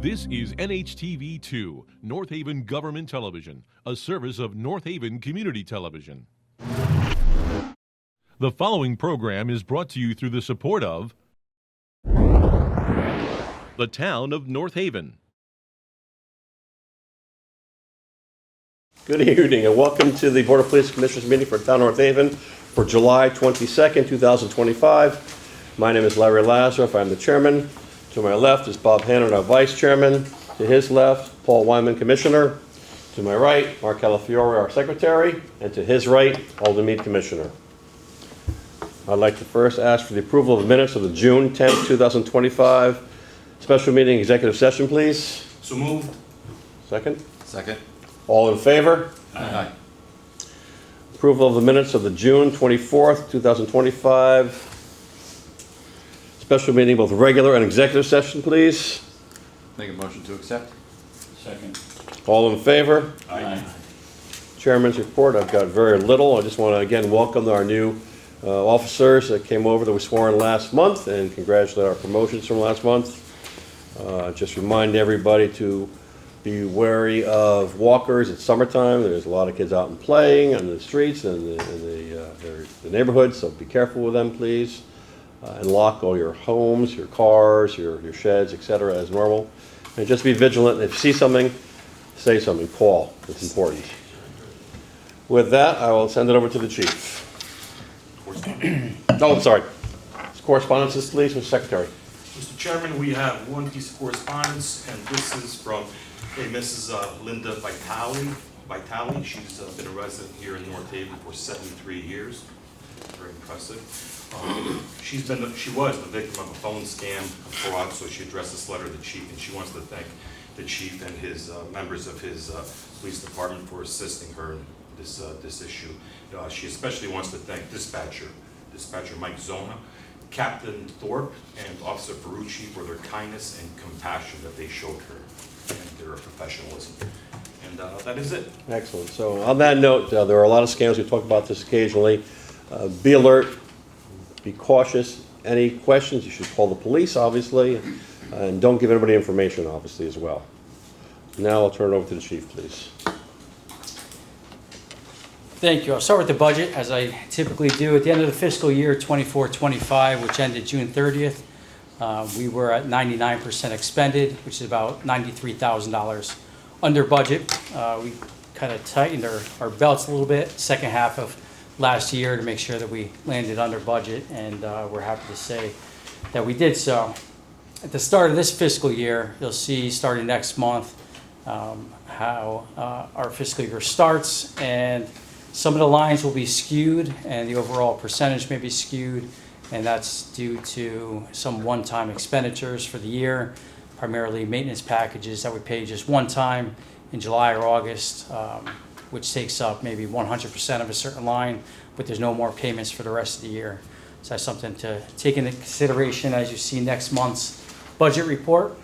This is NHTV2, North Haven Government Television, a service of North Haven Community Television. The following program is brought to you through the support of the town of North Haven. Good evening and welcome to the Board of Police Commissioners meeting for Town of North Haven for July 22nd, 2025. My name is Larry Lazarus. I'm the chairman. To my left is Bob Hannon, our vice chairman. To his left, Paul Wyman, commissioner. To my right, Mark Calafiore, our secretary. And to his right, Alden Mead, commissioner. I'd like to first ask for the approval of the minutes of the June 10th, 2025 special meeting executive session, please. So moved. Second. Second. All in favor? Aye. Approval of the minutes of the June 24th, 2025 special meeting, both regular and executive session, please. Make a motion to accept. Second. All in favor? Aye. Chairman's report, I've got very little. I just want to again welcome our new officers that came over that were sworn last month and congratulate our promotions from last month. Just remind everybody to be wary of walkers. It's summertime. There's a lot of kids out and playing on the streets and the neighborhoods, so be careful with them, please. And lock all your homes, your cars, your sheds, etc. as normal. And just be vigilant. If you see something, say something. Call. It's important. With that, I will send it over to the chief. Oh, I'm sorry. Correspondences, please, Mr. Secretary. Mr. Chairman, we have one piece of correspondence, and this is from a Mrs. Linda Vitale. She's been a resident here in North Haven for 73 years. Very impressive. She was the victim of a phone scam, a fraud, so she addressed this letter to the chief, and she wants to thank the chief and his members of his police department for assisting her in this issue. She especially wants to thank Dispatcher Mike Zona, Captain Thorpe, and Officer Ferrucci for their kindness and compassion that they showed her and their professionalism. And that is it. Excellent. So on that note, there are a lot of scams. We talk about this occasionally. Be alert. Be cautious. Any questions, you should call the police, obviously, and don't give anybody information, obviously, as well. Now I'll turn it over to the chief, please. Thank you. I'll start with the budget, as I typically do. At the end of the fiscal year 24-25, which ended June 30th, we were at 99% expended, which is about $93,000 under budget. We kind of tightened our belts a little bit second half of last year to make sure that we landed under budget, and we're happy to say that we did so. At the start of this fiscal year, you'll see starting next month how our fiscal year starts, and some of the lines will be skewed and the overall percentage may be skewed, and that's due to some one-time expenditures for the year, primarily maintenance packages that we pay just one time in July or August, which takes up maybe 100% of a certain line, but there's no more payments for the rest of the year. So that's something to take into consideration as you see next month's budget report.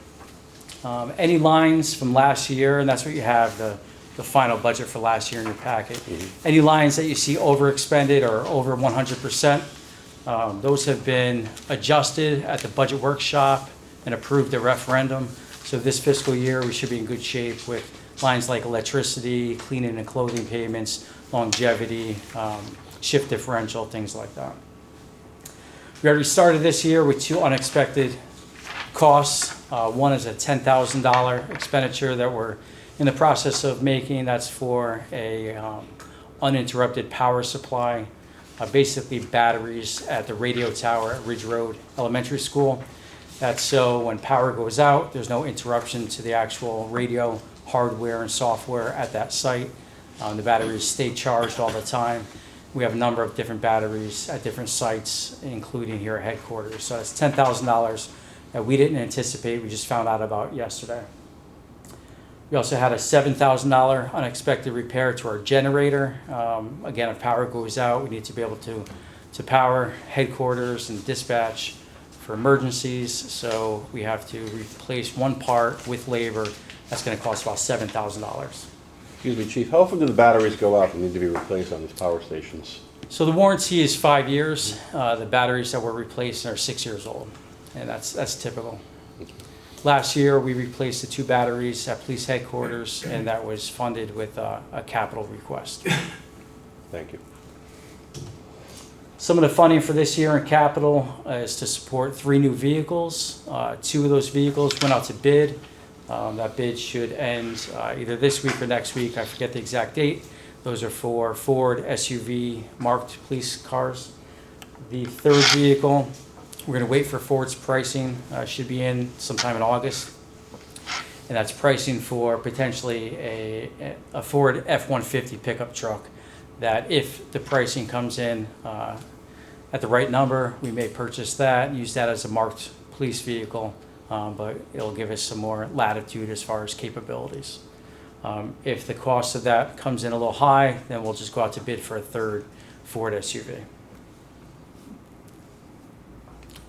Any lines from last year, and that's what you have, the final budget for last year in your packet. Mm-hmm. Any lines that you see overexpended or over 100%, those have been adjusted at the budget workshop and approved at referendum. So this fiscal year, we should be in good shape with lines like electricity, cleaning and clothing payments, longevity, shift differential, things like that. We already started this year with two unexpected costs. One is a $10,000 expenditure that we're in the process of making. That's for a uninterrupted power supply, basically batteries at the radio tower at Ridge Road Elementary School. That's so when power goes out, there's no interruption to the actual radio hardware and software at that site. The batteries stay charged all the time. We have a number of different batteries at different sites, including here at headquarters. So that's $10,000 that we didn't anticipate. We just found out about yesterday. We also had a $7,000 unexpected repair to our generator. Again, if power goes out, we need to be able to power headquarters and dispatch for emergencies. So we have to replace one part with labor. That's going to cost about $7,000. Excuse me, Chief, how often do the batteries go out and need to be replaced on these power stations? So the warranty is 5 years. The batteries that we're replacing are 6 years old, and that's typical. Last year, we replaced the 2 batteries at police headquarters, and that was funded with a capital request. Thank you. Some of the funding for this year in capital is to support 3 new vehicles. 2 of those vehicles went out to bid. That bid should end either this week or next week. I forget the exact date. Those are for Ford SUV marked police cars. The 3rd vehicle, we're going to wait for Ford's pricing. Should be in sometime in August. And that's pricing for potentially a Ford F-150 pickup truck that if the pricing comes in at the right number, we may purchase that and use that as a marked police vehicle, but it'll give us some more latitude as far as capabilities. If the cost of that comes in a little high, then we'll just go out to bid for a 3rd Ford SUV.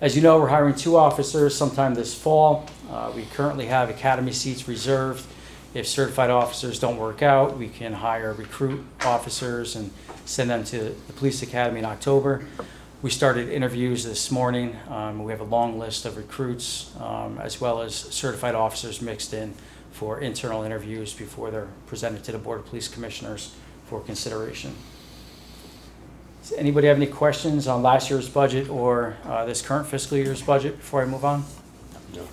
As you know, we're hiring 2 officers sometime this fall. We currently have academy seats reserved. If certified officers don't work out, we can hire recruit officers and send them to the police academy in October. We started interviews this morning. We have a long list of recruits as well as certified officers mixed in for internal interviews before they're presented to the Board of Police Commissioners for consideration. Does anybody have any questions on last year's budget or this current fiscal year's budget before I move on? No.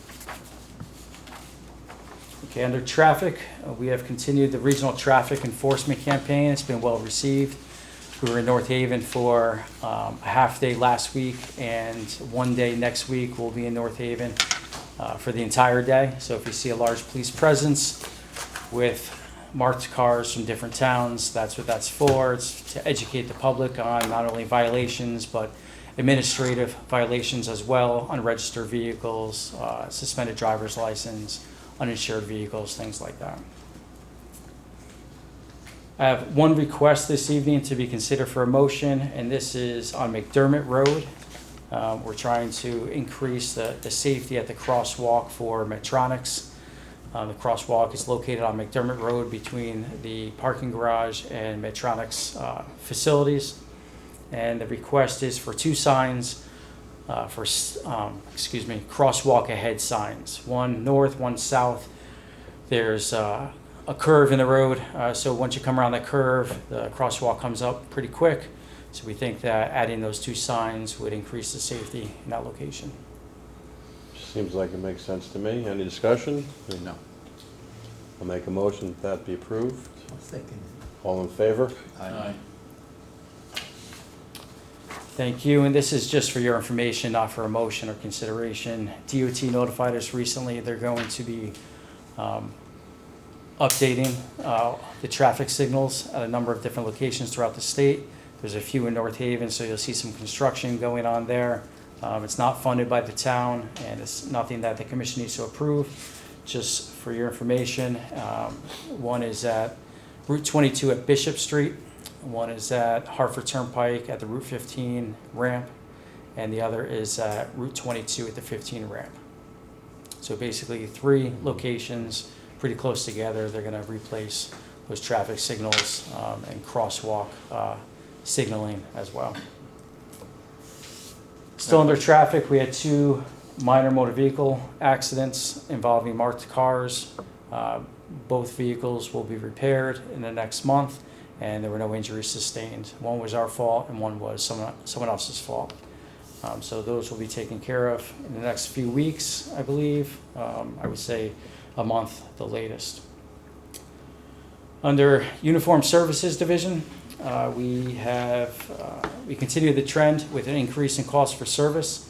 Okay, under traffic, we have continued the regional traffic enforcement campaign. It's been well received. We were in North Haven for a half day last week, and 1 day next week we'll be in North Haven for the entire day. So if you see a large police presence with marked cars from different towns, that's what that's for. It's to educate the public on not only violations, but administrative violations as well, unregistered vehicles, suspended driver's license, uninsured vehicles, things like that. I have 1 request this evening to be considered for a motion, and this is on McDermott Road. We're trying to increase the safety at the crosswalk for Medtronics. The crosswalk is located on McDermott Road between the parking garage and Medtronics facilities. And the request is for 2 signs crosswalk ahead signs. 1 north, 1 south. There's a curve in the road, so once you come around that curve, the crosswalk comes up pretty quick. So we think that adding those 2 signs would increase the safety in that location. Seems like it makes sense to me. Any discussion? No. I'll make a motion that be approved. I'll second All in favor? Aye. Thank you, and this is just for your information, not for a motion or consideration. DOT notified us recently they're going to be updating the traffic signals at a number of different locations throughout the state. There's a few in North Haven, so you'll see some construction going on there. It's not funded by the town, and it's nothing that the commission needs to approve. Just for your information, 1 is at Route 22 at Bishop Street, 1 is at Hartford Turnpike at the Route 15 ramp, and the other is at Route 22 at the 15 ramp. So basically 3 locations pretty close together. They're going to replace those traffic signals and crosswalk signaling as well. Still under traffic, we had 2 minor motor vehicle accidents involving marked cars. Both vehicles will be repaired in the next month, and there were no injuries sustained. 1 was our fault and 1 was someone else's fault. So those will be taken care of in the next few weeks, I believe. I would say a month, the latest. Under Uniform Services Division, we continue the trend with an increase in cost for service,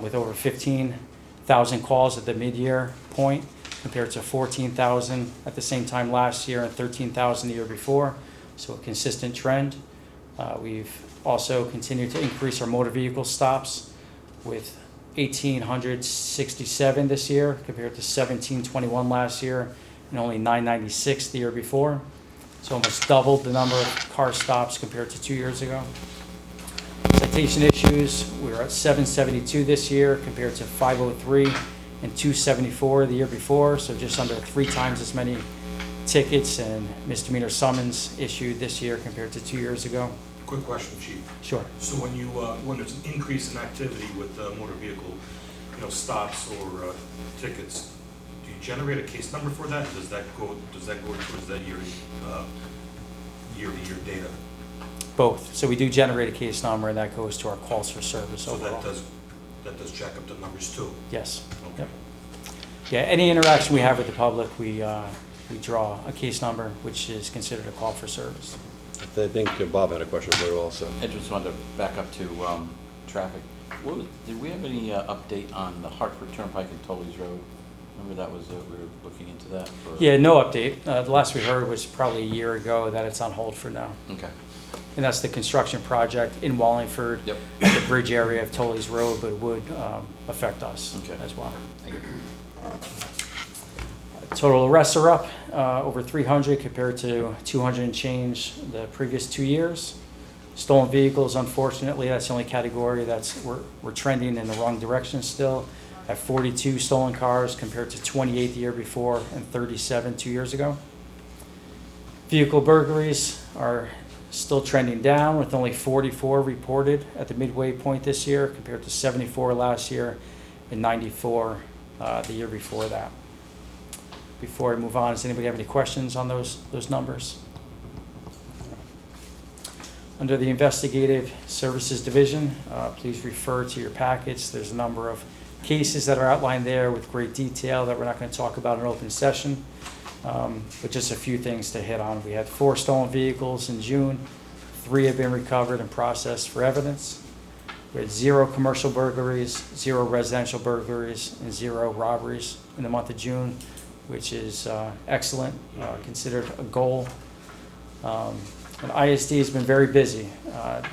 with over 15,000 calls at the mid-year point compared to 14,000 at the same time last year and 13,000 the year before. So a consistent trend. We've also continued to increase our motor vehicle stops with 1,867 this year compared to 1,721 last year and only 996 the year before. So almost doubled the number of car stops compared to 2 years ago. Citation issues, we were at 772 this year compared to 503 and 274 the year before, so just under 3 times as many tickets and misdemeanor summons issued this year compared to 2 years ago. Quick question, Chief. Sure. So when there's an increase in activity with motor vehicle, stops or tickets, Do you generate a case number for that? Does that go towards that year-to-year data? Both. So we do generate a case number, and that goes to our calls for service So overall. that does jack up the numbers too? Yes. Okay. Yep. Yeah, any interaction we have with the public, we draw a case number, which is considered a call for service. I think Bob had a question for you also. I just wanted to back up to traffic. Did we have any update on the Hartford Turnpike and Tully's Road? Remember that was, we were looking into that for? Yeah, no update. The last we heard was probably a year ago that it's on hold for now. Okay. And that's the construction project in Wallingford. Yep. At the bridge area of Tully's Road, but it would affect us Okay. as well. Thank you. Total arrests are up over 300 compared to 200 and change the previous 2 years. Stolen vehicles, unfortunately, that's the only category we're trending in the wrong direction still. At 42 stolen cars compared to 28 the year before and 37 2 years ago. Vehicle burglaries are still trending down with only 44 reported at the midway point this year compared to 74 last year and 94 the year before that. Before I move on, does anybody have any questions on those numbers? Under the Investigative Services Division, please refer to your packets. There's a number of cases that are outlined there with great detail that we're not going to talk about in open session, but just a few things to hit on. We had 4 stolen vehicles in June. 3 have been recovered and processed for evidence. We had 0 commercial burglaries, 0 residential burglaries, and 0 robberies in the month of June, which is excellent, considered a goal. And ISD has been very busy.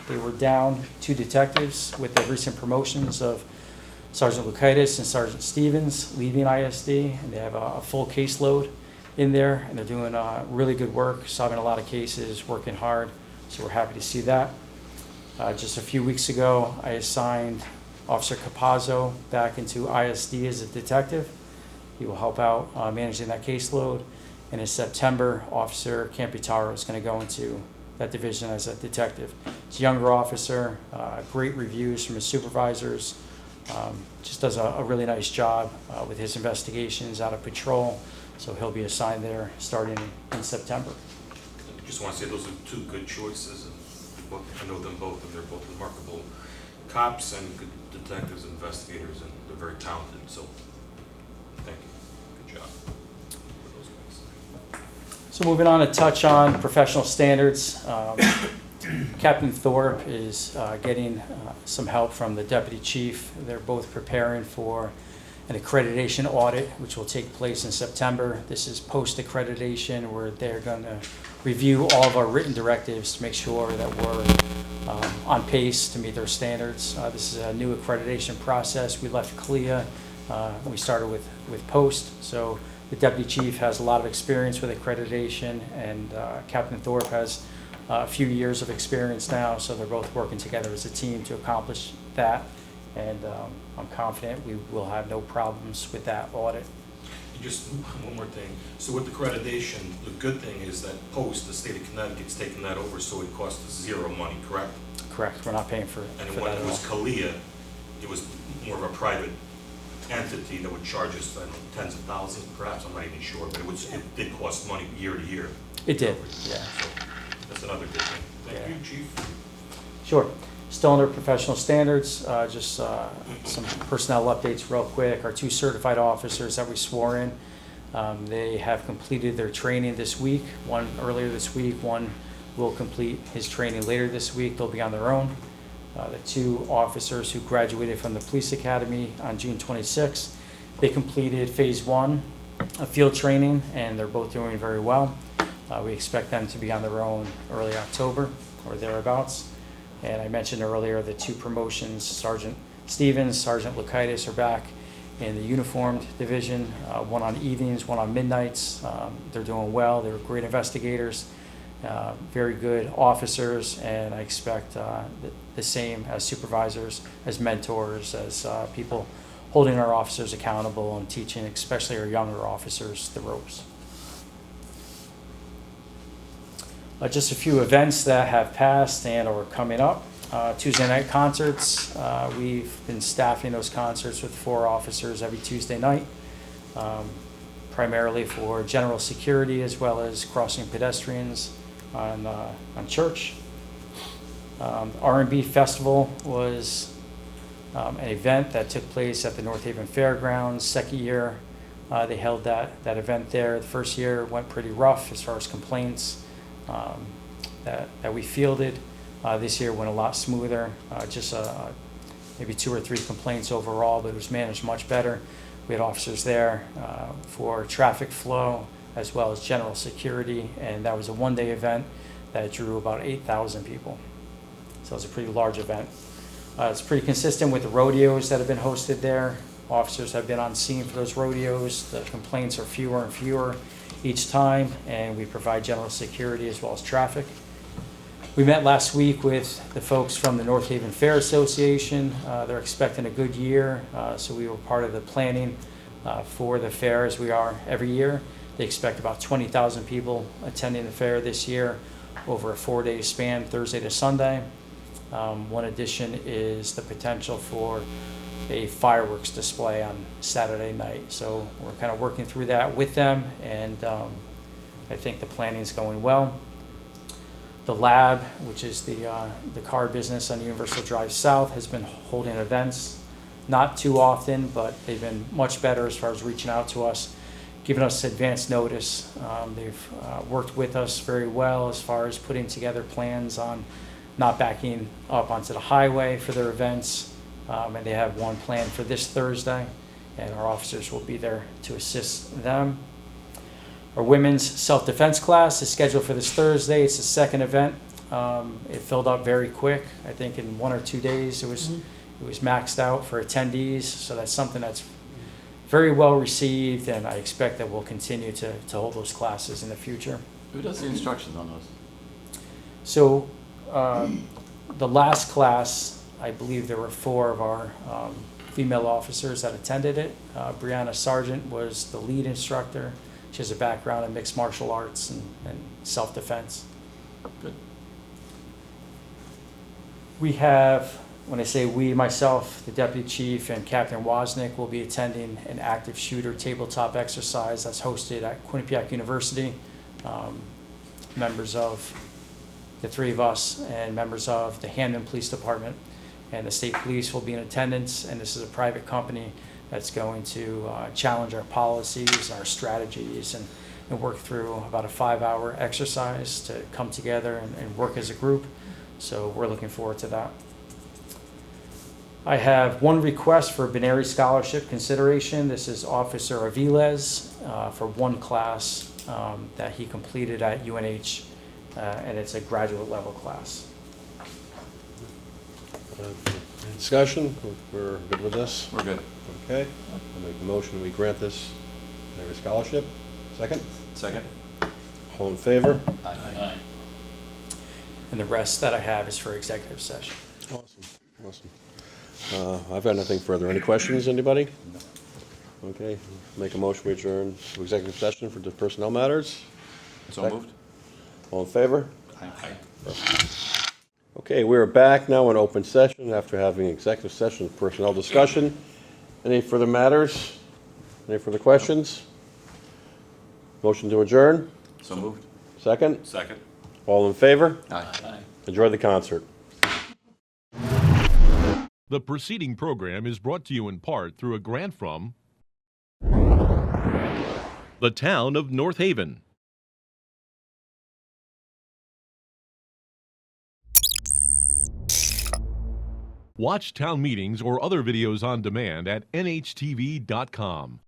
They were down 2 detectives with the recent promotions of Sergeant Lukaitis and Sergeant Stevens leaving ISD, and they have a full caseload in there, and they're doing really good work, solving a lot of cases, working hard, so we're happy to see that. Just a few weeks ago, I assigned Officer Capazzo back into ISD as a detective. He will help out managing that caseload. And in September, Officer Campitaro is going to go into that division as a detective. He's a younger officer, great reviews from his supervisors, just does a really nice job with his investigations out of patrol. So he'll be assigned there starting in September. Just want to say those are 2 good choices, and I know them both, and they're both remarkable cops and good detectives and investigators, and they're very talented, so thank you. Good job for those guys. So moving on to touch on professional standards. Captain Thorpe is getting some help from the deputy chief. They're both preparing for an accreditation audit, which will take place in September. This is post-accreditation, where they're going to review all of our written directives to make sure that we're on pace to meet their standards. This is a new accreditation process. We left CLIA when we started with POST. So the deputy chief has a lot of experience with accreditation, and Captain Thorpe has a few years of experience now, so they're both working together as a team to accomplish that. And I'm confident we will have no problems with that audit. Just one more thing. So with accreditation, the good thing is that POST, the state of Connecticut's taken that over, so it costs us 0 money, correct? Correct, we're not paying for And that when at it all. was CALIA, it was more of a private entity that would charge us, I don't know, tens of thousands perhaps, I'm not even sure, but it did cost money year to year. It did, yeah. So that's another good thing. Thank Yeah. you, Chief. Sure. Still under professional standards, just some personnel updates real quick. Our 2 certified officers that we swore in, they have completed their training this week. One earlier this week, one will complete his training later this week. They'll be on their own. The 2 officers who graduated from the police academy on June 26th, they completed phase 1 of field training, and they're both doing very well. We expect them to be on their own early October or thereabouts. And I mentioned earlier the 2 promotions, Sergeant Stevens, Sergeant Lukaitis are back in the uniformed division, one on evenings, one on midnights. They're doing well. They're great investigators, very good officers, and I expect the same as supervisors, as mentors, as people holding our officers accountable and teaching, especially our younger officers, the ropes. Just a few events that have passed and are coming up. Tuesday night concerts. We've been staffing those concerts with 4 officers every Tuesday night. primarily for general security as well as crossing pedestrians on Church. R&B Festival was an event that took place at the North Haven Fairgrounds. Second year they held that event there. The first year went pretty rough as far as complaints that we fielded. This year went a lot smoother, just maybe 2 or 3 complaints overall, but it was managed much better. We had officers there for traffic flow as well as general security, and that was a one-day event that drew about 8,000 people. So it was a pretty large event. It's pretty consistent with the rodeos that have been hosted there. Officers have been on scene for those rodeos. The complaints are fewer and fewer each time, and we provide general security as well as traffic. We met last week with the folks from the North Haven Fair Association. They're expecting a good year, so we were part of the planning for the fair as we are every year. They expect about 20,000 people attending the fair this year over a 4-day span, Thursday to Sunday. One addition is the potential for a fireworks display on Saturday night. So we're kind of working through that with them, and I think the planning is going well. The lab, which is the car business on Universal Drive South, has been holding events, not too often, but they've been much better as far as reaching out to us, giving us advance notice. They've worked with us very well as far as putting together plans on not backing up onto the highway for their events. And they have one planned for this Thursday, and our officers will be there to assist them. Our women's self-defense class is scheduled for this Thursday. It's the second event. It filled up very quick. I think in 1 or 2 days it was maxed out for attendees. So that's something that's very well received, and I expect that we'll continue to hold those classes in the future. Who does the instructions on those? So the last class, I believe there were 4 of our female officers that attended it. Brianna Sargent was the lead instructor. She has a background in mixed martial arts and self-defense. Good. We have, when I say we, myself, the deputy chief, and Captain Wozniak will be attending an active shooter tabletop exercise that's hosted at Quinnipiac University. Members of the 3 of us and members of the Hamden Police Department and the state police will be in attendance, and this is a private company that's going to challenge our policies, our strategies, and work through about a 5-hour exercise to come together and work as a group. So we're looking forward to that. I have one request for Benary Scholarship consideration. This is Officer Aviles for one class that he completed at UNH, and it's a graduate level class. Discussion, we're good with this? We're good. Okay, I'll make the motion, we grant this Benary Scholarship. Second? Second? All in favor? Aye. And the rest that I have is for executive session. Awesome. I've got nothing further. Any questions, anybody? Okay, make a motion, we adjourn to executive session for the personnel matters. So moved? All in favor? Aye. Okay, we're back now in open session after having executive session personnel discussion. Any further matters? Any further questions? Motion to adjourn? So moved? Second? Second. All in favor? Aye. Enjoy the concert. The preceding program is brought to you in part through a grant from the town of North Haven. Watch town meetings or other videos on demand at nhtv.com.